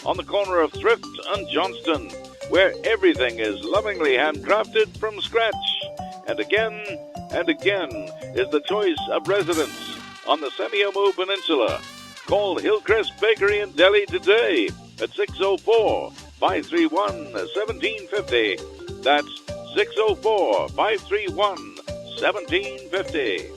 on the corner of Thrift and Johnston, where everything is lovingly handcrafted from scratch. And again is the choice of residents on the Semiahmoo Peninsula. Call Hillcrest Bakery and Deli today at 604-531-1750. That's 604-531-1750.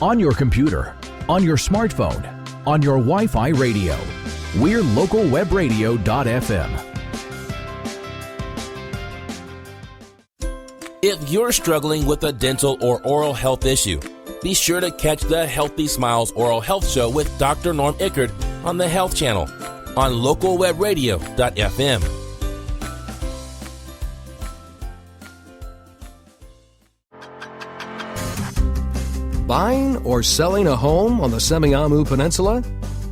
On your computer, on your smartphone, on your Wi-Fi radio. We're localwebradio.fm. If you're struggling with a dental or oral health issue, be sure to catch the Healthy Smiles Oral Health Show with Dr. Norm Ickert on the Health Channel on localwebradio.fm. Buying or selling a home on the Semiahmoo Peninsula?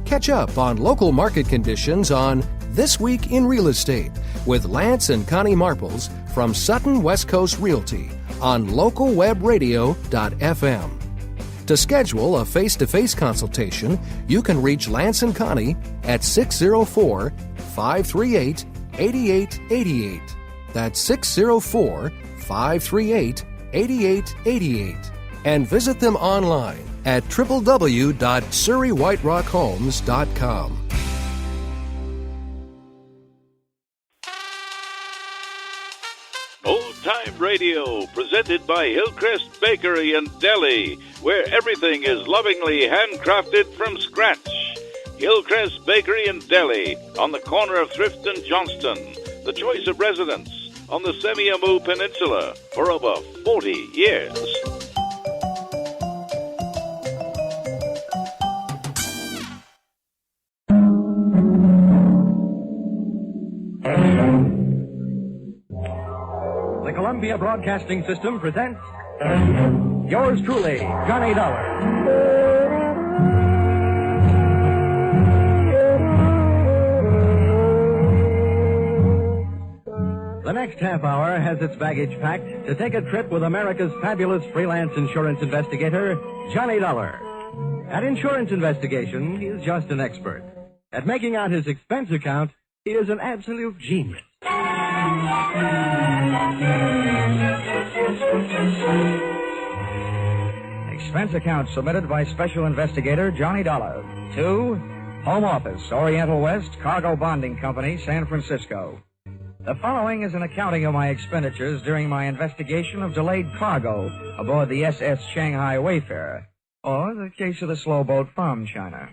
Catch up on local market conditions on This Week in Real Estate with Lance and Connie Marples from Sutton West Coast Realty on localwebradio.fm. To schedule a face-to-face consultation, you can reach Lance and Connie at 604-538-8888. That's 604-538-8888. And visit them online at www.surreywhiterockhomes.com. Old Time Radio, presented by Hillcrest Bakery and Deli, where everything is lovingly handcrafted from scratch. Hillcrest Bakery and Deli, on the corner of Thrift and Johnston, the choice of residents on the Semiahmoo Peninsula for over 40 years. The Columbia Broadcasting System presents yours truly, Johnny Dollar. The next half hour has its baggage packed to take a trip with America's fabulous freelance insurance investigator, Johnny Dollar. At insurance investigation, he is just an expert. At making out his expense account, he is an absolute genius. Expense account submitted by Special Investigator Johnny Dollar to Home Office, Oriental West, Cargo Bonding Company, San Francisco. The following is an accounting of my expenditures during my investigation of delayed cargo aboard the SS Shanghai Wayfarer, or the case of the slow boat from China.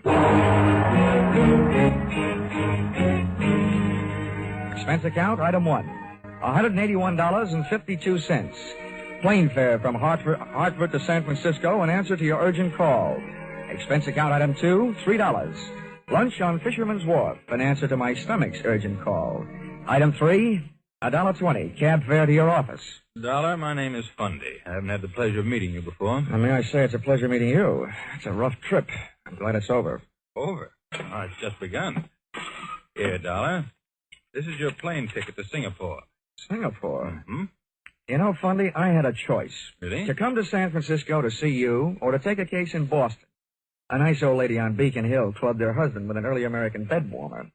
Expense account, item 1, $181.52. Plane fare from Hartford to San Francisco in answer to your urgent call. Expense account, item 2, $3. Lunch on Fisherman's Wharf in answer to my stomach's urgent call. Item 3, $1.20. Cab fare to your office. Dollar, my name is Fundy. I haven't had the pleasure of meeting you before. And may I say it's a pleasure meeting you. It's a rough trip. I'm glad it's over. Over? Oh, it's just begun. Here, Dollar. This is your plane ticket to Singapore. Singapore? Mm-hmm. You know, Fundy, I had a choice. Really? To come to San Francisco to see you, or to take a case in Boston. A nice old lady on Beacon Hill clubbed her husband with an early American bed warmer.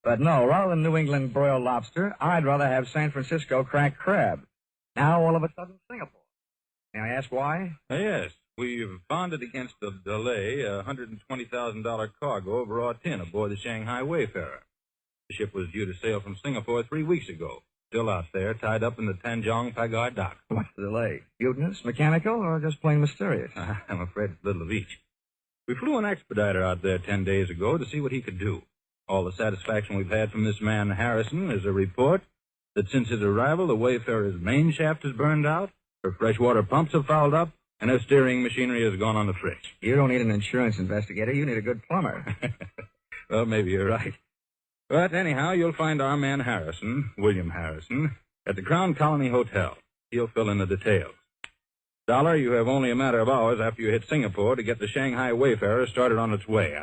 But no, rather than New England broiled lobster, I'd rather have San Francisco cracked crab. Now, all of a sudden, Singapore. May I ask why? Yes. We've bonded against the delay a $120,000 cargo of raw tin aboard the Shanghai Wayfarer. The ship was due to sail from Singapore 3 weeks ago. Still out there, tied up in the Tanjong Pagar dock. What's the delay? Mutinous, mechanical, or just plain mysterious? I'm afraid it's a little of each. We flew an expediter out there 10 days ago to see what he could do. All the satisfaction we've had from this man Harrison is a report that since his arrival, the Wayfarer's main shaft is burned out, her freshwater pumps have fouled up, and her steering machinery has gone on the fritz. You don't need an insurance investigator. You need a good plumber. Well, maybe you're right. But anyhow, you'll find our man Harrison, William Harrison, at the Crown Colony Hotel. He'll fill in the details. Dollar, you have only a matter of hours after you hit Singapore to get the Shanghai Wayfarer started on its way.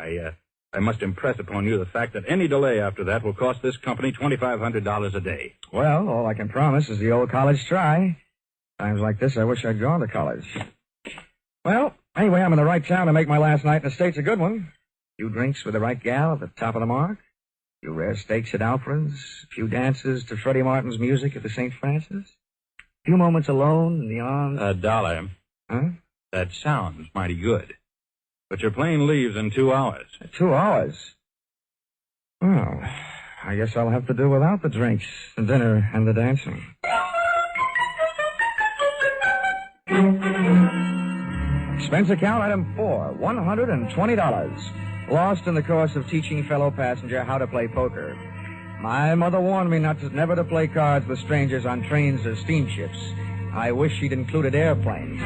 I must impress upon you the fact that any delay after that will cost this company $2,500 a day. Well, all I can promise is the old college try. Times like this, I wish I'd gone to college. Well, anyway, I'm in the right town to make my last night in the States a good one. A few drinks with the right gal at the top of the mark. A few rare steaks at Alfred's. A few dances to Freddie Martin's music at the St. Francis. A few moments alone in the arms... Dollar. Huh? That sounds mighty good. But your plane leaves in 2 hours. 2 hours? Well, I guess I'll have to do without the drinks, the dinner, and the dancing. Expense account item 4, $120. Lost in the course of teaching fellow passenger how to play poker. My mother warned me never to play cards with strangers on trains or steamships. I wish she'd included airplanes.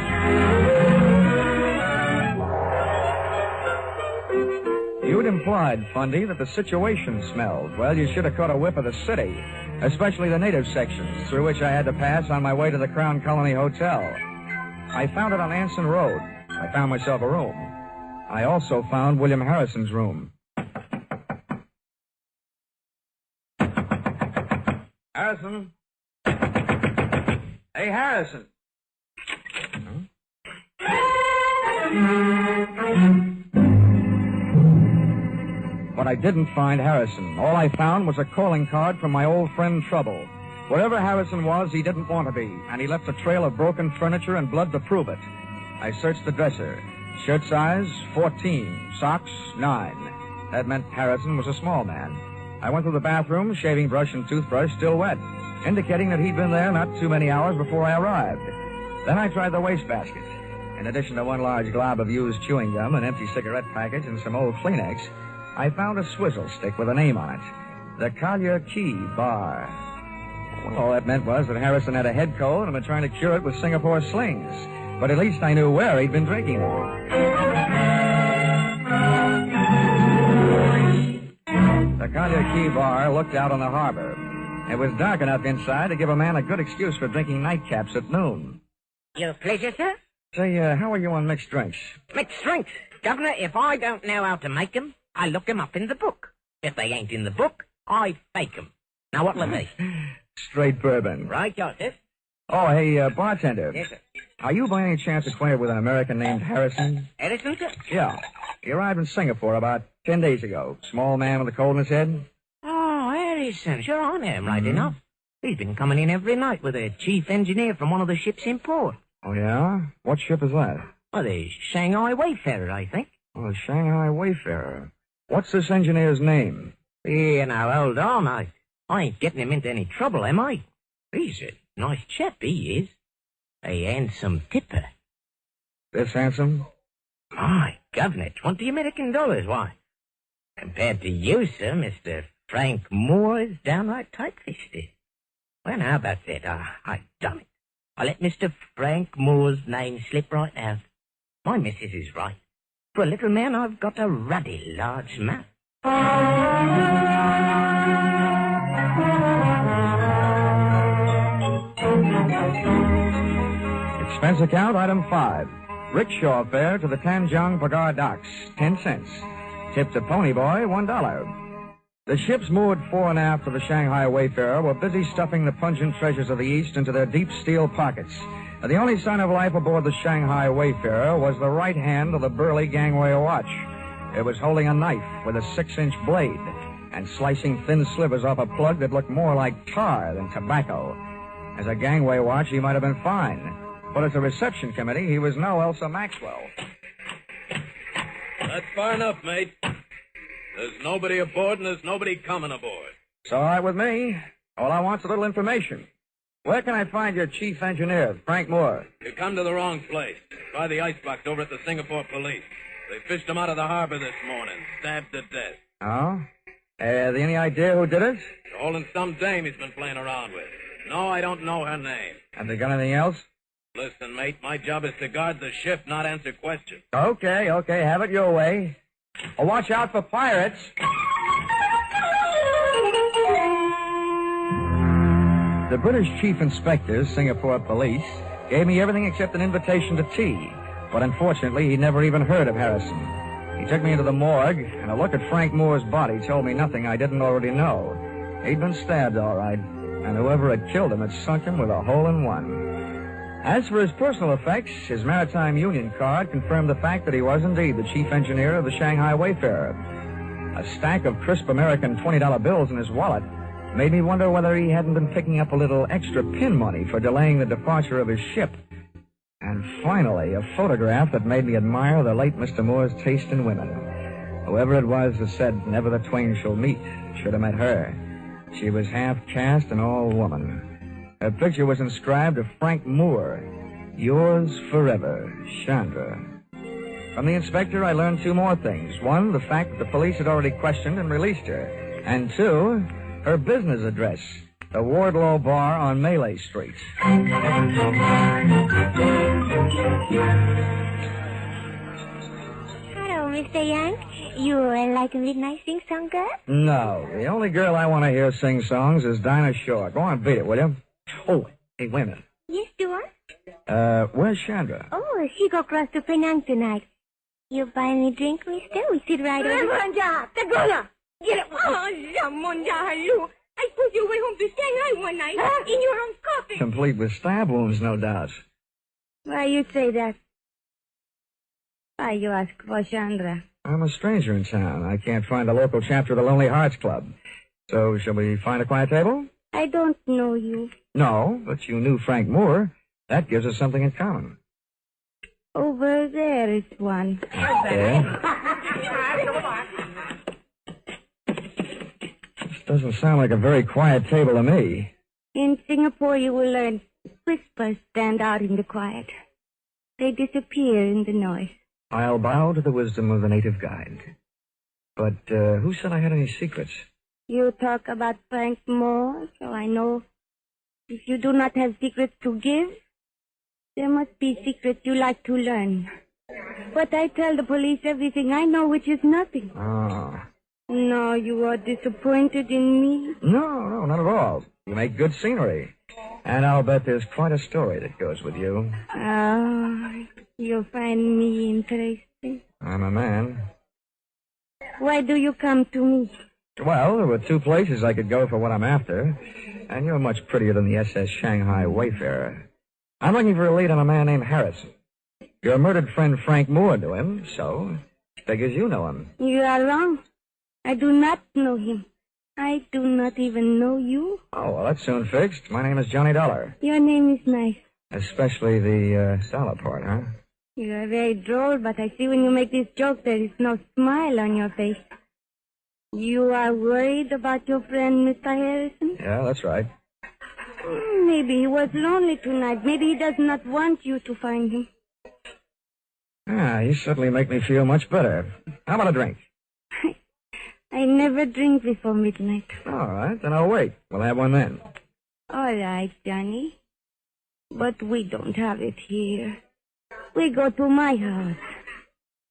You'd implied, Fundy, that the situation smelled. Well, you should have caught a whiff of the city, especially the native sections, through which I had to pass on my way to the Crown Colony Hotel. I found it on Anson Road. I found myself a room. I also found William Harrison's room. Harrison? Hey, Harrison. But I didn't find Harrison. All I found was a calling card from my old friend Trouble. Wherever Harrison was, he didn't want to be, and he left a trail of broken furniture and blood to prove it. I searched the dresser. Shirt size, 14. Socks, 9. That meant Harrison was a small man. I went to the bathroom, shaving brush and toothbrush still wet, indicating that he'd been there not too many hours before I arrived. Then I tried the wastebasket. In addition to one large glob of used chewing gum, an empty cigarette package, and some old Kleenex, I found a swizzle stick with a name on it. The Collier Key Bar. Well, all that meant was that Harrison had a head cold and had been trying to cure it with Singapore slings. But at least I knew where he'd been drinking them. The Collier Key Bar looked out on the harbor. It was dark enough inside to give a man a good excuse for drinking nightcaps at noon. Your pleasure, sir. Say, how are you on mixed drinks? Mixed drinks? Governor, if I don't know how to make 'em, I look 'em up in the book. If they ain't in the book, I fake 'em. Now, what'll it be? Straight bourbon. Right, Joseph. Oh, hey, bartender. Yes, sir. Are you by any chance acquainted with an American named Harrison? Edison, sir? Yeah. He arrived in Singapore about 10 days ago. Small man with a cold in his head. Oh, Harrison. Sure, I know him right enough. He's been coming in every night with a chief engineer from one of the ships in port. Oh, yeah? What ship is that? Oh, the Shanghai Wayfarer, I think. Oh, the Shanghai Wayfarer. What's this engineer's name? Yeah, now, hold on. I ain't getting him into any trouble, am I? He's a nice chap, he is. A handsome tipper. This handsome? My, governor, $20 Why? Compared to you, sir, Mr. Frank Moore is downright tight-fisted. Well, how about that? I done it. I let Mr. Frank Moore's name slip right out. My missus is right. For a little man, I've got a ruddy large mouth. Expense account, item 5. Rickshaw fare to the Tanjong Pagar docks, 10 cents. Tip to Pony Boy, $1. The ships moored fore and aft of the Shanghai Wayfarer were busy stuffing the pungent treasures of the East into their deep steel pockets. The only sign of life aboard the Shanghai Wayfarer was the right hand of the burly gangway watch. It was holding a knife with a 6-inch blade and slicing thin slivers off a plug that looked more like tar than tobacco. As a gangway watch, he might have been fine. But as a reception committee, he was no Elsa Maxwell. That's far enough, mate. There's nobody aboard and there's nobody coming aboard. It's all right with me. All I want's a little information. Where can I find your chief engineer, Frank Moore? You come to the wrong place. Try the icebox over at the Singapore police. They fished him out of the harbor this morning, stabbed to death. Oh? Any idea who did it? They're holding some dame he's been playing around with. No, I don't know her name. Have they got anything else? Listen, mate, my job is to guard the ship, not answer questions. Okay, have it your way. Oh, watch out for pirates. The British Chief Inspector, Singapore Police, gave me everything except an invitation to tea. But unfortunately, he never even heard of Harrison. He took me into the morgue, and a look at Frank Moore's body told me nothing I didn't already know. He'd been stabbed, all right, and whoever had killed him had sunk him with a hole in one. As for his personal effects, his Maritime Union card confirmed the fact that he was indeed the chief engineer of the Shanghai Wayfarer. A stack of crisp American $20 bills in his wallet made me wonder whether he hadn't been picking up a little extra pin money for delaying the departure of his ship. And finally, a photograph that made me admire the late Mr. Moore's taste in women. Whoever it was that said, "Never the twain shall meet," should have met her. She was half caste and all woman. Her picture was inscribed to Frank Moore, "Yours forever, Chandra." From the inspector, I learned two more things. One, the fact that the police had already questioned and released her. And two, her business address, the Wardlaw Bar on Malay Street. Hello, Mr. Yank. You like a midnight sing-song girl? No, the only girl I want to hear sing songs is Dinah Shore. Go on, beat it, will you? Oh, hey, wait a minute. Yes, Stuart? Where's Chandra? Oh, she go across to Penang tonight. You buy me drink, mister? We sit right over there. Ramonda, Tagona! Get it! Oh, Ramonda, hello. I put you away home to Shanghai one night in your own coffin. Complete with stab wounds, no doubt. Why you say that? Why you ask for Chandra? I'm a stranger in town. I can't find a local chapter of the Lonely Hearts Club. So, shall we find a quiet table? I don't know you. No, but you knew Frank Moore. That gives us something in common. Over there is one. Yeah? This doesn't sound like a very quiet table to me. In Singapore, you will learn whispers stand out in the quiet. They disappear in the noise. I'll bow to the wisdom of the native guide. But who said I had any secrets? You talk about Frank Moore, so I know if you do not have secrets to give, there must be secrets you like to learn. But I tell the police everything I know, which is nothing. Oh. No, you are disappointed in me? No, not at all. You make good scenery. And I'll bet there's quite a story that goes with you. Oh, you find me interesting. I'm a man. Why do you come to me? Well, there were two places I could go for what I'm after. And you're much prettier than the SS Shanghai Wayfarer. I'm looking for a lead on a man named Harrison. Your murdered friend Frank Moore knew him, so figures you know him. You are wrong. I do not know him. I do not even know you. Oh, well, that's soon fixed. My name is Johnny Dollar. Your name is nice. Especially the dollar part, huh? You are very droll, but I see when you make this joke there is no smile on your face. You are worried about your friend, Mr. Harrison? Yeah, that's right. Maybe he was lonely tonight. Maybe he does not want you to find him. You certainly make me feel much better. How about a drink? I never drink before midnight. All right, then I'll wait. We'll have one then. All right, Johnny. But we don't have it here. We go to my house.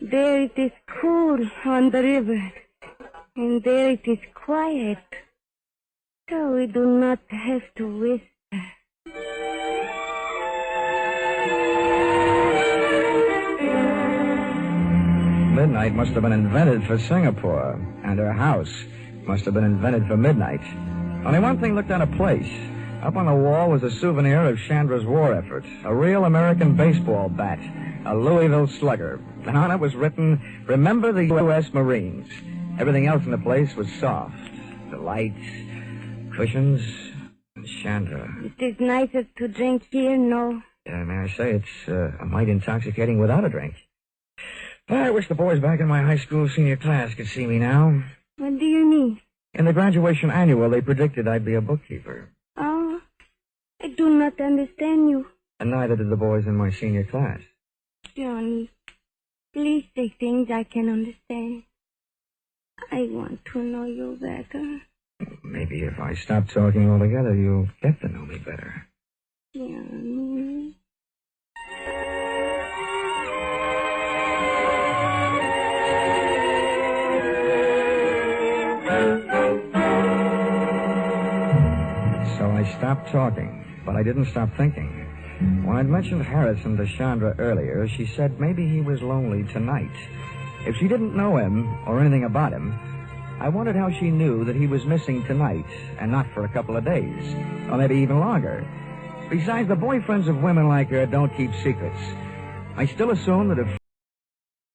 There it is cool on the river. And there it is quiet. So we do not have to whisper. Midnight must have been invented for Singapore, and her house must have been invented for midnight. Only one thing looked out of place. Up on the wall was a souvenir of Chandra's war effort, a real American baseball bat, a Louisville Slugger. And on it was written, "Remember the U.S. Marines." Everything else in the place was soft. The lights, cushions, and Chandra. It is nicer to drink here, no? Yeah, may I say, it's a mite intoxicating without a drink. I wish the boys back in my high school senior class could see me now. What do you mean? In the graduation annual, they predicted I'd be a bookkeeper. Oh, I do not understand you. And neither did the boys in my senior class. Johnny, please say things I can understand. I want to know you better. Maybe if I stop talking altogether, you'll get to know me better. Johnny. So I stopped talking, but I didn't stop thinking. When I'd mentioned Harrison to Chandra earlier, she said maybe he was lonely tonight. If she didn't know him or anything about him, I wondered how she knew that he was missing tonight and not for a couple of days, or maybe even longer. Besides, the boyfriends of women like her don't keep secrets. I still assume that if